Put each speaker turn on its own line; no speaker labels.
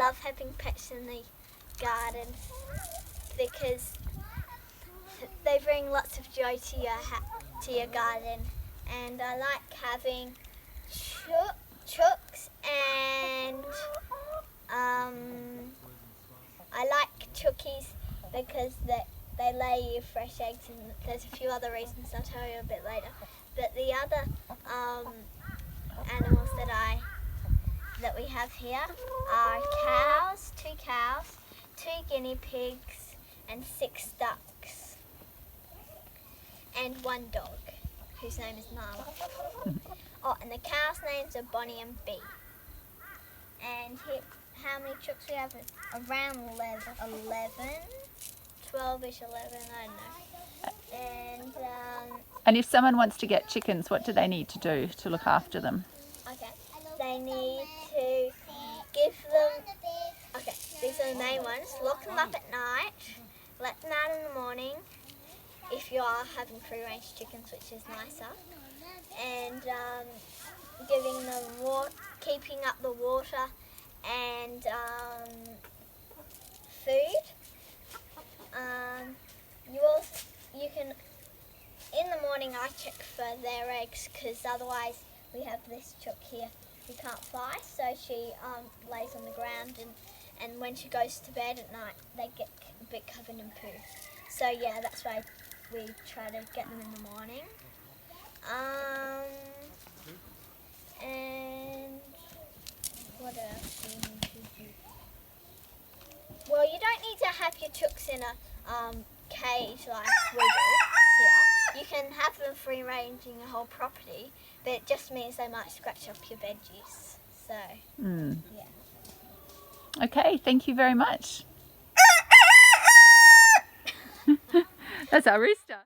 love having pets in the garden because they bring lots of joy to your garden, and I like having chooks, and I like chookies because they lay you fresh eggs, and there's a few other reasons I'll tell you a bit later. But the other animals that we have here are cows, 2 cows, 2 guinea pigs, and 6 ducks, and 1 dog, whose name is Nala. Oh, and the cows' names are Bonnie and Bee. And here, how many chooks we have? Around 11, 12-ish, 11, I don't know.
And if someone wants to get chickens, what do they need to do to look after them?
Okay, they need to give them, okay, these are the main ones. Lock them up at night, let them out in the morning, if you are having free-range chickens, which is nicer, and giving them water, keeping up the water and food. You can, in the morning I check for their eggs, because otherwise we have this chook here who can't fly, so she lays on the ground, and when she goes to bed at night they get a bit covered in poo. So yeah, that's why we try to get them in the morning. And what else do you need to do? Well, you don't need to have your chooks in a cage like we do here. You can have them free ranging a whole property, but it just means they might scratch up your veggies. So, yeah.
Okay, thank you very much. That's our rooster.